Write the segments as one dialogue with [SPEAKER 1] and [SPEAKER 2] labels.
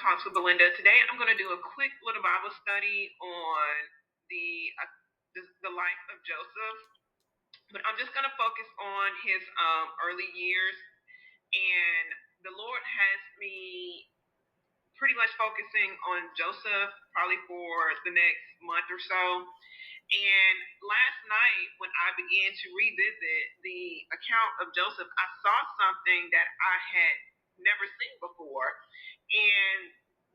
[SPEAKER 1] Talk to Belinda. Today I'm going to do a quick little Bible study on the life of Joseph, but I'm just going to focus on his early years. And the Lord has me pretty much focusing on Joseph probably for the next month or so. And last night, when I began to revisit the account of Joseph, I saw something that I had never seen before. And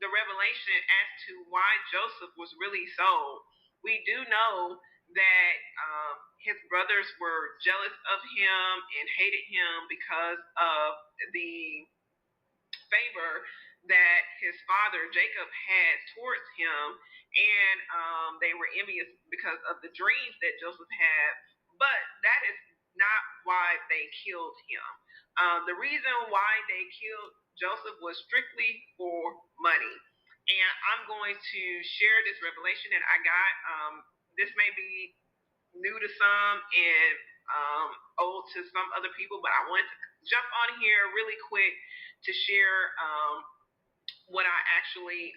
[SPEAKER 1] the revelation as to why Joseph was really sold. We do know that his brothers were jealous of him and hated him because of the favor that his father Jacob had towards him, and they were envious because of the dreams that Joseph had. But that is not why they killed him. The reason why they killed Joseph was strictly for money. And I'm going to share this revelation that I got. This may be new to some and old to some other people, but I wanted to jump on here really quick to share what I actually,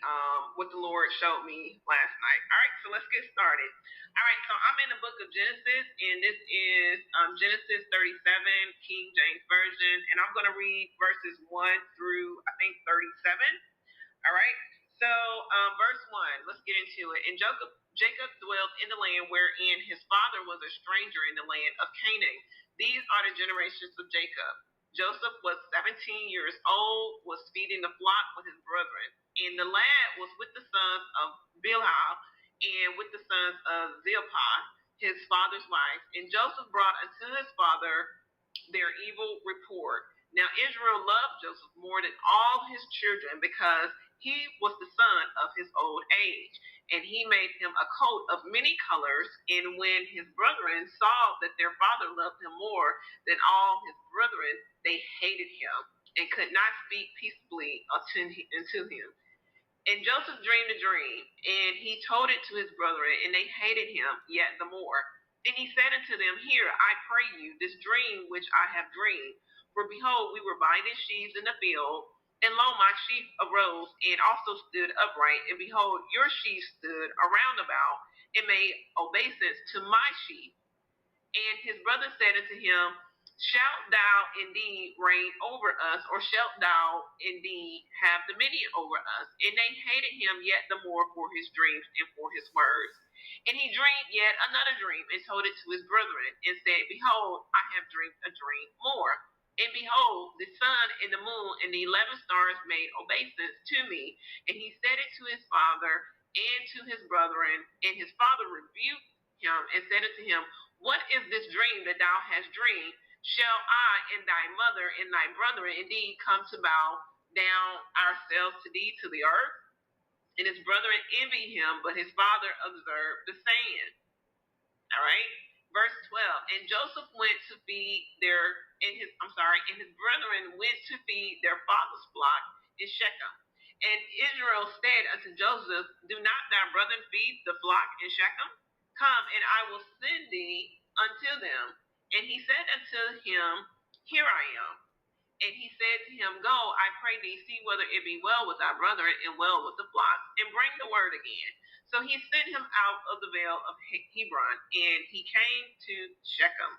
[SPEAKER 1] what the Lord showed me last night. All right, so let's get started. All right, so I'm in the book of Genesis, and this is Genesis 37, King James Version, and I'm going to read verses 1 through, I think, 37. All right, so verse 1, let's get into it. And Jacob dwelt in the land wherein his father was a stranger in the land of Canaan. These are the generations of Jacob. Joseph was 17 years old, was feeding the flock with his brethren. And the lad was with the sons of Bilhah and with the sons of Zilpah, his father's wife. And Joseph brought unto his father their evil report. Now Israel loved Joseph more than all his children because he was the son of his old age. And he made him a coat of many colors. And when his brethren saw that their father loved him more than all his brethren, they hated him and could not speak peaceably unto him. And Joseph dreamed a dream, and he told it to his brethren, and they hated him yet the more. And he said unto them, Hear, I pray you, this dream which I have dreamed. For behold, we were binding sheaves in the field, and lo, my sheaf arose and also stood upright. And behold, your sheaf stood around about and made obeisance to my sheaf. And his brother said unto him, Shalt thou indeed reign over us, or shalt thou indeed have dominion over us? And they hated him yet the more for his dreams and for his words. And he dreamed yet another dream, and told it to his brethren, and said, Behold, I have dreamed a dream more. And behold, the sun and the moon and the 11 stars made obeisance to me. And he said it to his father and to his brethren. And his father rebuked him and said unto him, What is this dream that thou hast dreamed? Shall I and thy mother and thy brethren indeed come to bow down ourselves to thee to the earth? And his brethren envied him, but his father observed the saying. All right. Verse 12. And Joseph went to feed and his brethren went to feed their father's flock in Shechem. And Israel said unto Joseph, Do not thy brethren feed the flock in Shechem? Come, and I will send thee unto them. And he said unto him, Here I am. And he said to him, Go, I pray thee, see whether it be well with thy brethren and well with the flock, and bring the word again. So he sent him out of the vale of Hebron, and he came to Shechem.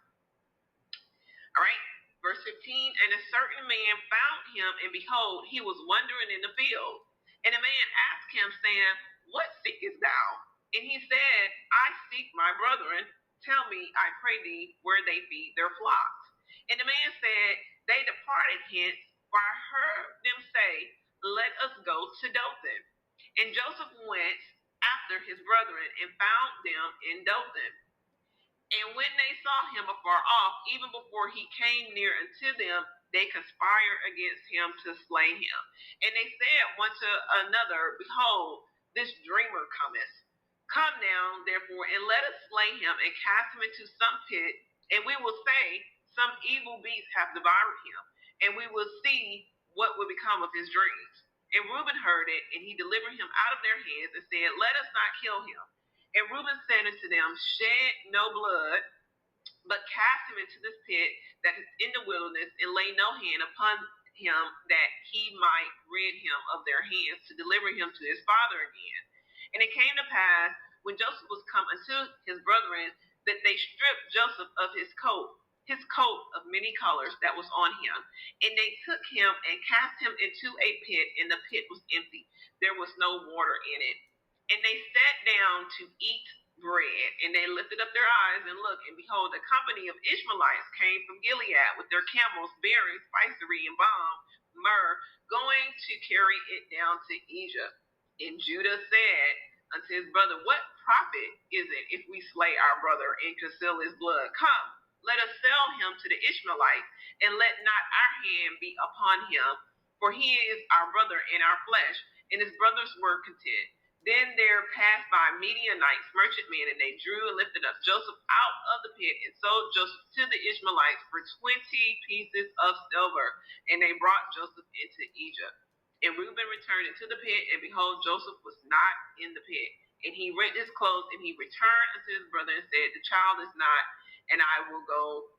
[SPEAKER 1] All right, verse 15, and a certain man found him, and behold, he was wandering in the field. And a man asked him, saying, What seekest thou? And he said, I seek my brethren. Tell me, I pray thee, where they feed their flocks. And the man said, They departed hence, for I heard them say, Let us go to Dothan. And Joseph went after his brethren and found them in Dothan. And when they saw him afar off, even before he came near unto them, they conspired against him to slay him. And they said one to another, Behold, this dreamer cometh. Come now, therefore, and let us slay him and cast him into some pit, and we will say, Some evil beast hath devoured him, and we will see what will become of his dreams. And Reuben heard it, and he delivered him out of their hands, and said, Let us not kill him. And Reuben said unto them, Shed no blood, but cast him into this pit that is in the wilderness, and lay no hand upon him that he might rid him of their hands to deliver him to his father again. And it came to pass, when Joseph was come unto his brethren, that they stripped Joseph of his coat of many colors that was on him. And they took him and cast him into a pit, and the pit was empty. There was no water in it. And they sat down to eat bread, and they lifted up their eyes and looked, and behold, a company of Ishmaelites came from Gilead with their camels bearing spicery and balm, myrrh, going to carry it down to Egypt. And Judah said unto his brother, what profit is it if we slay our brother and conceal his blood? Come, let us sell him to the Ishmaelites, and let not our hand be upon him, for he is our brother and our flesh. And his brothers were content. Then there passed by Midianites, merchantmen, and they drew and lifted up Joseph out of the pit, and sold Joseph to the Ishmaelites for 20 pieces of silver. And they brought Joseph into Egypt. And Reuben returned into the pit, and behold, Joseph was not in the pit. And he rent his clothes, and he returned unto his brother and said, the child is not, and I will go.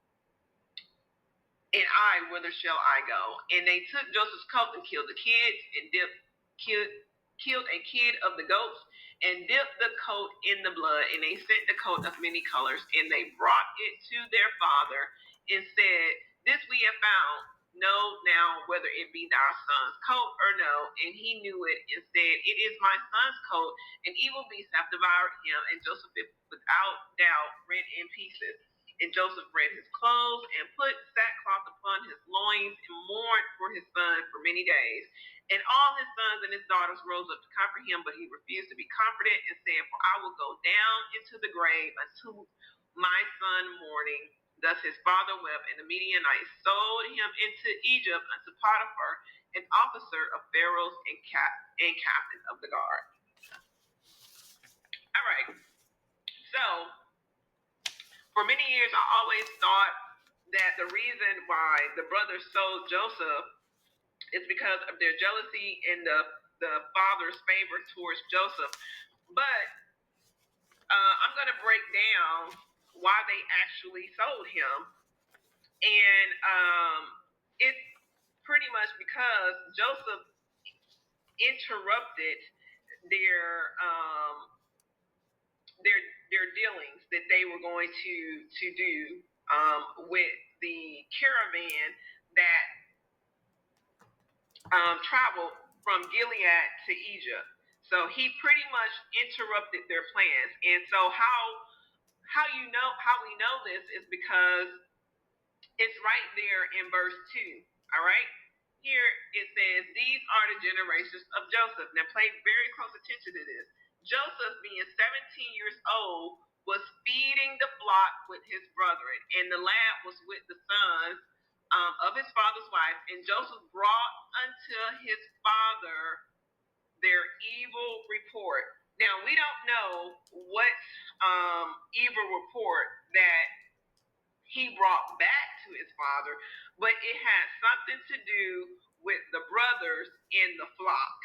[SPEAKER 1] And I, whither shall I go? And they took Joseph's coat and killed the kids, and killed a kid of the goats, and dipped the coat in the blood. And they sent the coat of many colors, and they brought it to their father, and said, this we have found. Know now whether it be thy son's coat or no. And he knew it, and said, it is my son's coat. And evil beasts have devoured him. And Joseph without doubt rent in pieces. And Joseph rent his clothes, and put sackcloth upon his loins, and mourned for his son for many days. And all his sons and his daughters rose up to comfort him, but he refused to be comforted, and said, for I will go down into the grave unto my son mourning. Thus his father wept, and the Midianites sold him into Egypt unto Potiphar, an officer of Pharaoh's and captain of the guard. All right. So, for many years, I always thought that the reason why the brothers sold Joseph is because of their jealousy and the father's favor towards Joseph. But I'm going to break down why they actually sold him. And it's pretty much because Joseph interrupted their dealings that they were going to do with the caravan that traveled from Gilead to Egypt. So he pretty much interrupted their plans. And so how we know this is because it's right there in verse 2. All right. Here it says, these are the generations of Joseph. Now pay very close attention to this. Joseph, being 17 years old, was feeding the flock with his brethren, and the lad was with the sons of his father's wife. And Joseph brought unto his father their evil report. Now, we don't know what evil report that he brought back to his father, but it had something to do with the brothers in the flock.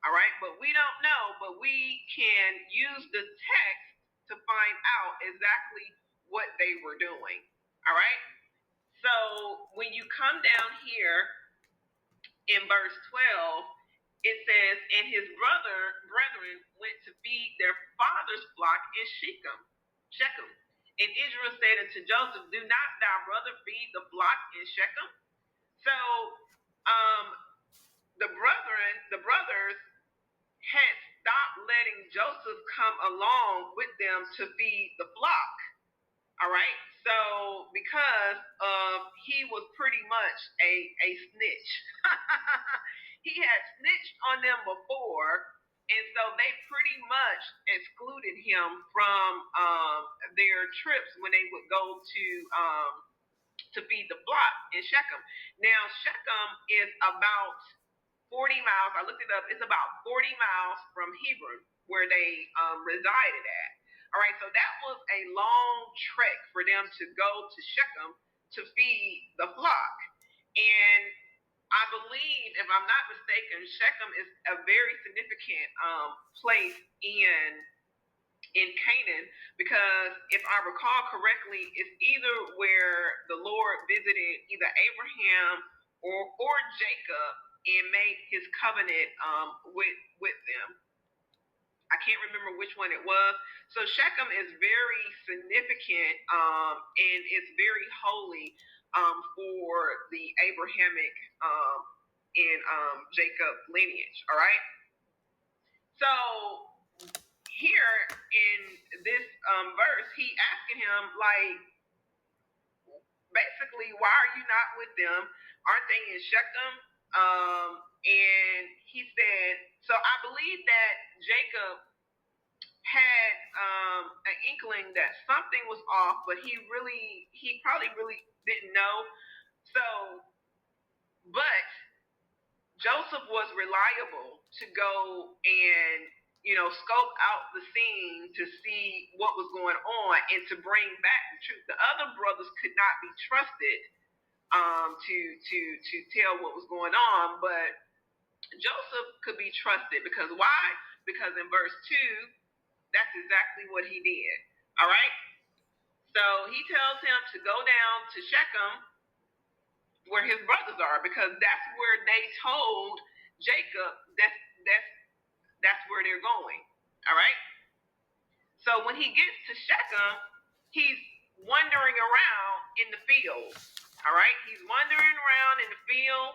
[SPEAKER 1] All right, but we don't know, but we can use the text to find out exactly what they were doing. All right, so when you come down here in verse 12, it says, and his brethren went to feed their father's flock in Shechem. And Israel said unto Joseph, do not thy brother feed the flock in Shechem? So the brothers had stopped letting Joseph come along with them to feed the flock. All right. So because he was pretty much a snitch. He had snitched on them before, and so they pretty much excluded him from their trips when they would go to feed the flock in Shechem. Now Shechem is about 40 miles. I looked it up. It's about 40 miles from Hebron, where they resided at. All right, so that was a long trek for them to go to Shechem to feed the flock. And I believe, if I'm not mistaken, Shechem is a very significant place in Canaan, because if I recall correctly, it's either where the Lord visited either Abraham or Jacob and made his covenant with them. I can't remember which one it was. So Shechem is very significant and it's very holy for the Abrahamic and Jacob lineage. All right. So here in this verse, he asking him like, basically, why are you not with them? Aren't they in Shechem? And he said, so I believe that Jacob had an inkling that something was off, but he probably really didn't know. So, but Joseph was reliable to go and, scope out the scene to see what was going on and to bring back the truth. The other brothers could not be trusted to tell what was going on, but Joseph could be trusted because why? Because in verse 2, that's exactly what he did. All right? So he tells him to go down to Shechem where his brothers are because that's where they told Jacob that's where they're going. All right? So when he gets to Shechem, he's wandering around in the field. All right? He's wandering around in the field,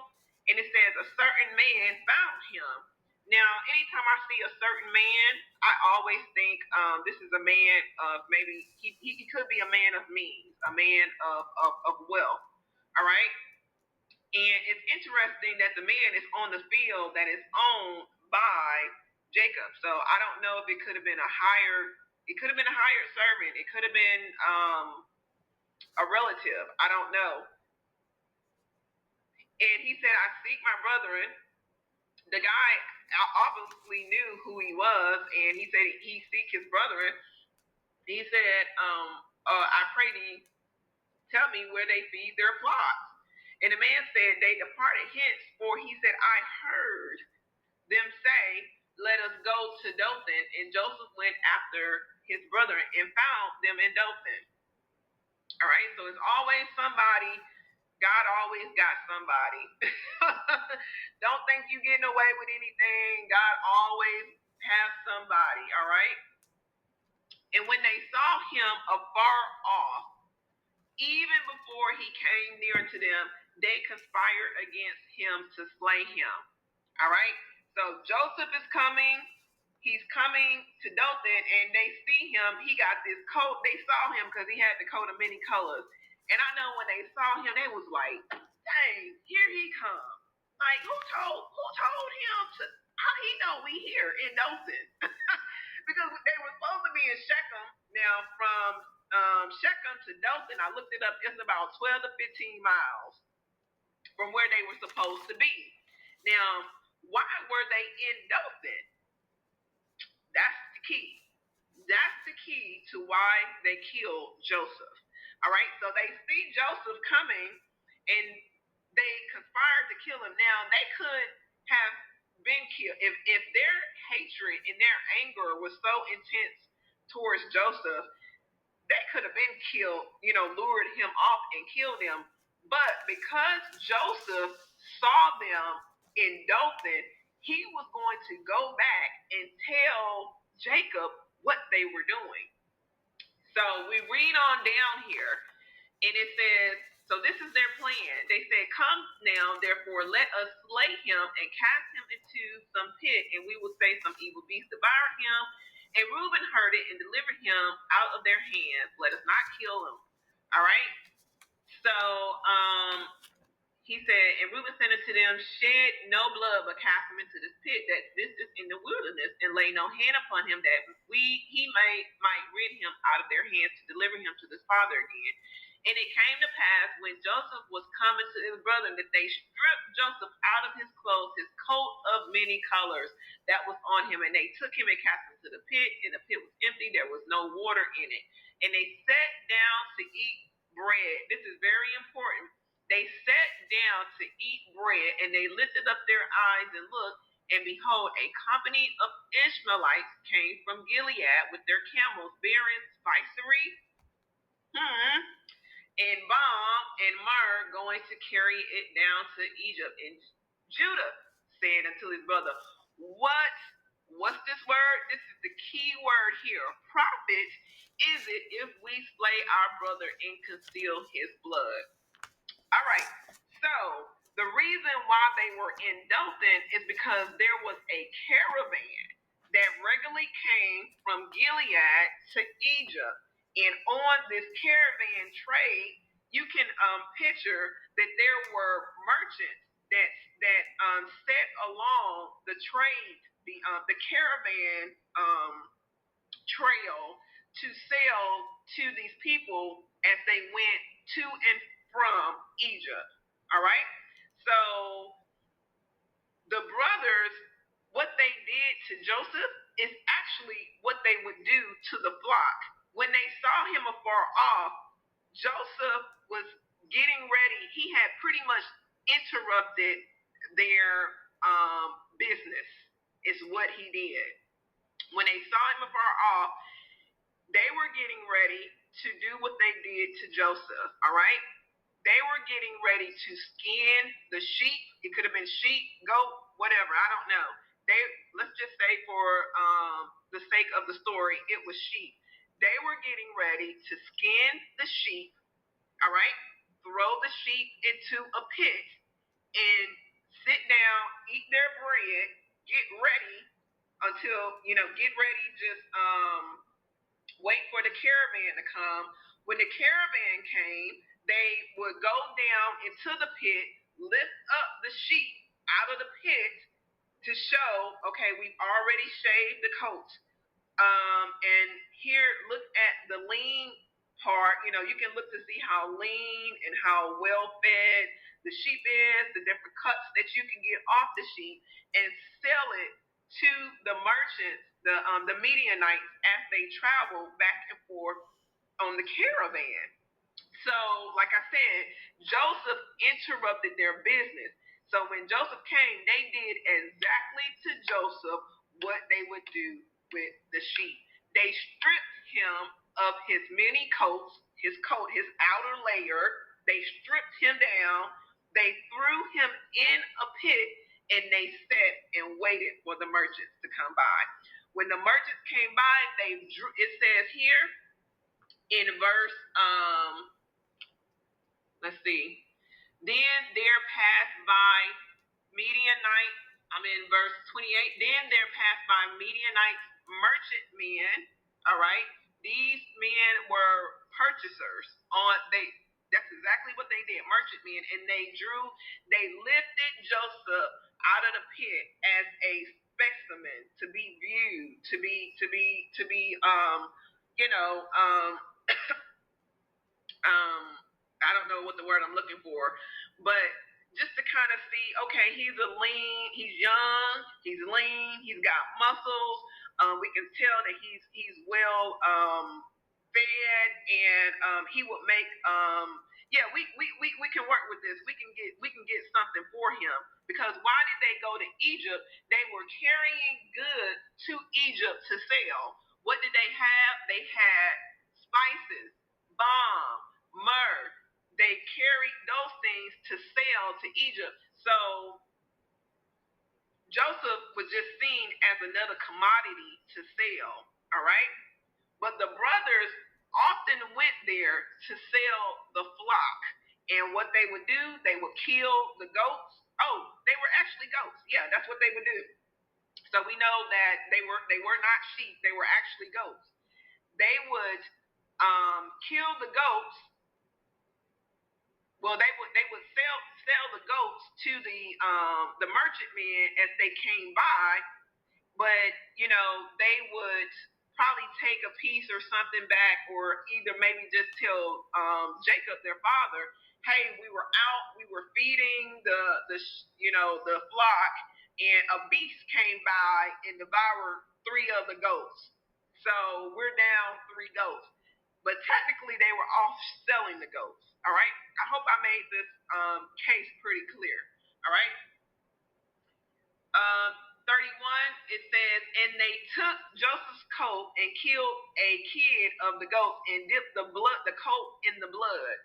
[SPEAKER 1] and it says a certain man found him. Now, anytime I see a certain man, I always think this is a man of maybe he could be a man of means, a man of wealth. All right? And it's interesting that the man is on the field that is owned by Jacob. So I don't know if it could have been a hired servant. It could have been a relative. I don't know. And he said, I seek my brethren. The guy obviously knew who he was, and he said he seek his brethren. He said, I pray thee, tell me where they feed their flocks. And the man said, they departed hence, for he said, I heard them say, let us go to Dothan. And Joseph went after his brethren and found them in Dothan. All right, so it's always somebody. God always got somebody. Don't think you're getting away with anything. God always has somebody, all right? And when they saw him afar off, even before he came near to them, they conspired against him to slay him. All right? So Joseph is coming. He's coming to Dothan, and they see him. He got this coat. They saw him because he had the coat of many colors. And I know when they saw him, they was like, dang, here he comes. Like, who told him to, how he know we here in Dothan? Because they were supposed to be in Shechem. Now, from Shechem to Dothan, I looked it up, it's about 12 to 15 miles from where they were supposed to be. Now, why were they in Dothan? That's the key. That's the key to why they killed Joseph. All right, so they see Joseph coming and they conspired to kill him. Now, they could have been killed. If their hatred and their anger was so intense towards Joseph, they could have been killed, lured him off and killed him. But because Joseph saw them in Dothan, he was going to go back and tell Jacob what they were doing. So we read on down here, and it says, so this is their plan. They said, come now, therefore, let us slay him and cast him into some pit, and we will say some evil beast devour him. And Reuben heard it and delivered him out of their hands. Let us not kill him. All right? So he said, and Reuben said unto them, shed no blood, but cast him into this pit that this is in the wilderness, and lay no hand upon him, that he might rid him out of their hands to deliver him to his father again. And it came to pass when Joseph was coming to his brethren that they stripped Joseph out of his clothes, his coat of many colors that was on him, and they took him and cast him to the pit, and the pit was empty, there was no water in it. And they sat down to eat bread. This is very important. They sat down to eat bread, and they lifted up their eyes and looked, and behold, a company of Ishmaelites came from Gilead with their camels bearing spicery and Bam and Myrrh going to carry it down to Egypt. And Judah said unto his brother, What's this word? This is the key word here. Prophet is it if we slay our brother and conceal his blood? All right. So the reason why they were in Dothan is because there was a caravan that regularly came from Gilead to Egypt. And on this caravan trade, you can picture that there were merchants that set along the trade, the caravan trail to sell to these people as they went to and from Egypt. All right. So the brothers, what they did to Joseph is actually what they would do to the flock. When they saw him afar off, Joseph was getting ready. He had pretty much interrupted their business, is what he did. When they saw him afar off, they were getting ready to do what they did to Joseph, all right? They were getting ready to skin the sheep. It could have been sheep, goat, whatever, I don't know. Let's just say for the sake of the story, it was sheep. They were getting ready to skin the sheep, all right? Throw the sheep into a pit and sit down, eat their bread, get ready until, get ready, just wait for the caravan to come. When the caravan came, they would go down into the pit, lift up the sheep out of the pit to show, okay, we've already shaved the coat. And here, look at the lean part. You can look to see how lean and how well fed the sheep is, the different cuts that you can get off the sheep, and sell it to the merchants, the Midianites, as they travel back and forth on the caravan. So, like I said, Joseph interrupted their business. So when Joseph came, they did exactly to Joseph what they would do with the sheep. They stripped him of his many coats, his coat, his outer layer. They stripped him down. They threw him in a pit, and they sat and waited for the merchants to come by. When the merchants came by, it says here in verse, let's see, then there passed by Midianites, I'm in verse 28, then there passed by Midianites merchant men, all right? These men were purchasers that's exactly what they did, merchant men, and they lifted Joseph out of the pit as a specimen to be viewed, to be I don't know what the word I'm looking for, but just to kind of see, okay, he's young, he's lean, he's got muscles. We can tell that he's well fed, and he would make we can work with this. We can get something for him, because why did they go to Egypt? They were carrying goods to Egypt to sell. What did they have? They had spices, balm, myrrh. They carried those things to sell to Egypt. So Joseph was just seen as another commodity to sell, all right? But the brothers often went there to sell the flock. And what they would do, they would kill the goats. Oh, they were actually goats. Yeah, that's what they would do. So we know that they were not sheep, they were actually goats. They would kill the goats. Well, they would sell the goats to the merchant men as they came by, but they would probably take a piece or something back, or either maybe just tell Jacob, their father, hey, we were out, we were feeding the flock, and a beast came by and devoured 3 of the goats. So we're down 3 goats. But technically, they were off selling the goats. All right. I hope I made this case pretty clear. All right. 31, it says, and they took Joseph's coat and killed a kid of the goats and dipped the coat in the blood.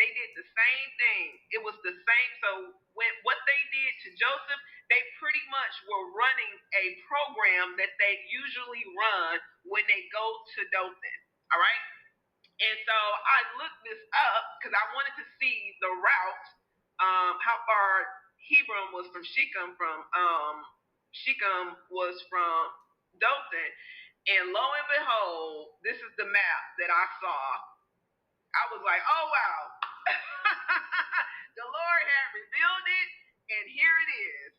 [SPEAKER 1] they did the same thing. It was the same. So when what they did to Joseph, they pretty much were running a program that they usually run when they go to Dothan. All right. And so I looked this up because I wanted to see the route, how far Hebron was from Shechem. Shechem was from Dothan, and lo and behold, this is the map that I saw. I was like, oh wow, the Lord had revealed it, and here it is,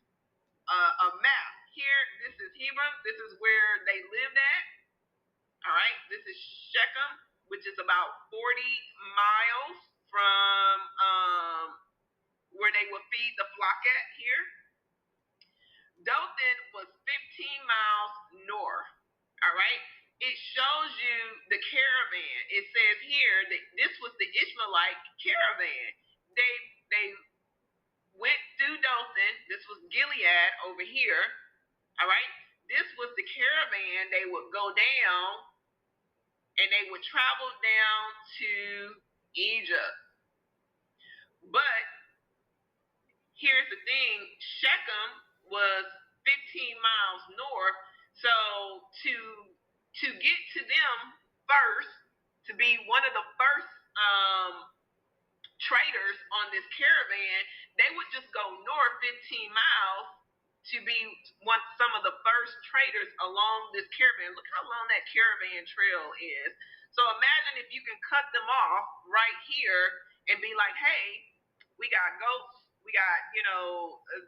[SPEAKER 1] a map. Here, this is Hebron. This is where they lived at. All right, this is Shechem, which is about 40 miles from where they would feed the flock at here. Dothan was 15 miles north. All right, it shows you the caravan. It says here that this was the Ishmaelite caravan. They went through Dothan. This was Gilead over here. All right, this was the caravan. They would go down and they would travel down to Egypt. But here's the thing, Shechem was 15 miles north, so to get to them first, to be one of the first traders on this caravan, they would just go north 15 miles to be some of the first traders along this caravan. Look how long that caravan trail is. So imagine if you can cut them off right here and be like, hey, we got goats, we got,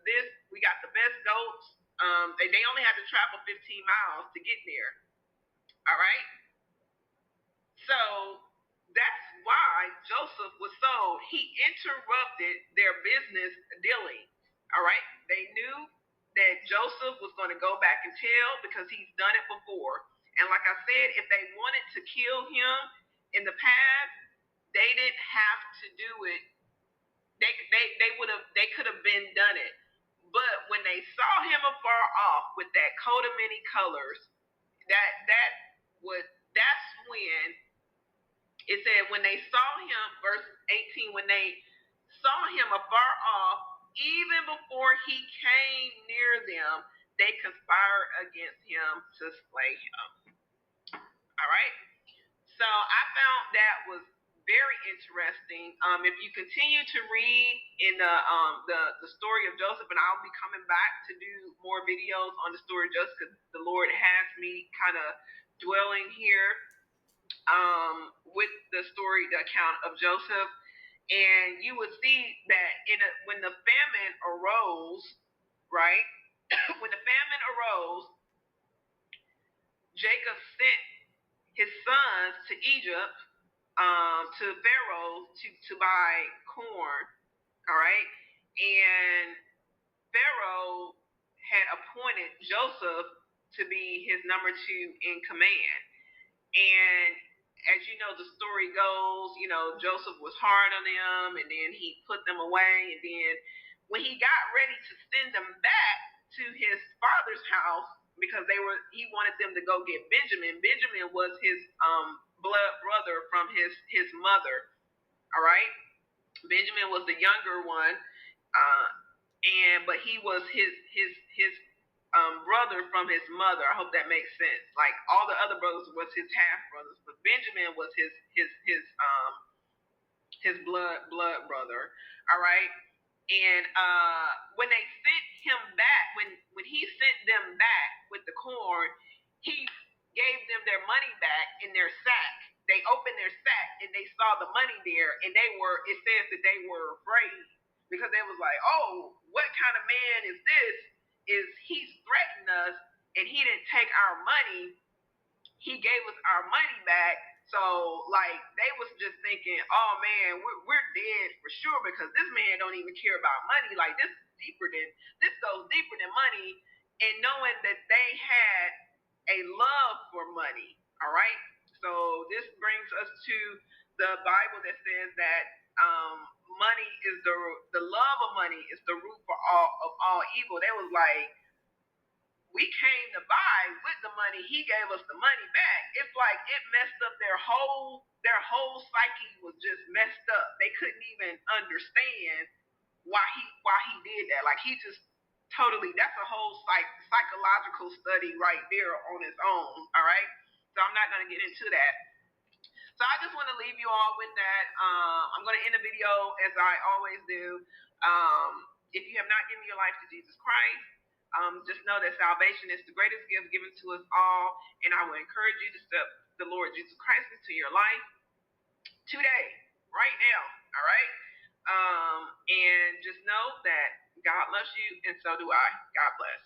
[SPEAKER 1] this, we got the best goats. They only had to travel 15 miles to get there. All right? So that's why Joseph was sold. He interrupted their business dealing. All right? They knew that Joseph was going to go back and tell because he's done it before. And like I said, if they wanted to kill him in the past, they didn't have to do it. They could have been done it. But when they saw him afar off with that coat of many colors, that's when it said when they saw him, verse 18, when they saw him afar off, even before he came near them, they conspired against him to slay him. All right. So I found that was very interesting. If you continue to read in the story of Joseph, and I'll be coming back to do more videos on the story of Joseph because the Lord has me kind of dwelling here with the story, the account of Joseph. And you would see that when the famine arose, right? When the famine arose, Jacob sent his sons to Egypt, to Pharaoh to buy corn. All right. And Pharaoh had appointed Joseph to be his number 2 in command. And as you know, the story goes, Joseph was hard on them, and then he put them away. And then when he got ready to send them back to his father's house, because he wanted them to go get Benjamin. Benjamin was his blood brother from his mother. All right, Benjamin was the younger one, but he was his brother from his mother. I hope that makes sense. Like all the other brothers was his half brothers, but Benjamin was his blood brother. All right. And when they sent him back, when he sent them back with the corn, he gave them their money back in their sack. They opened their sack and they saw the money there, and it says that they were afraid because they was like, oh, what kind of man is this? He's threatened us and he didn't take our money. He gave us our money back. So, like, they was just thinking, oh, man, we're dead for sure because this man don't even care about money. Like, this goes deeper than money. And knowing that they had a love for money, all right? So this brings us to the Bible that says that money is the love of money is the root of all evil. They was like, we came to buy with the money, he gave us the money back. It's like it messed up their whole psyche was just messed up. They couldn't even understand why he did that. Like he just totally, that's a whole psychological study right there on its own. All right. So I'm not gonna get into that. So I just want to leave you all with that. I'm going to end the video as I always do. If you have not given your life to Jesus Christ, just know that salvation is the greatest gift given to us all. And I will encourage you to accept the Lord Jesus Christ into your life today, right now. All right. And just know that God loves you, and so do I. God bless.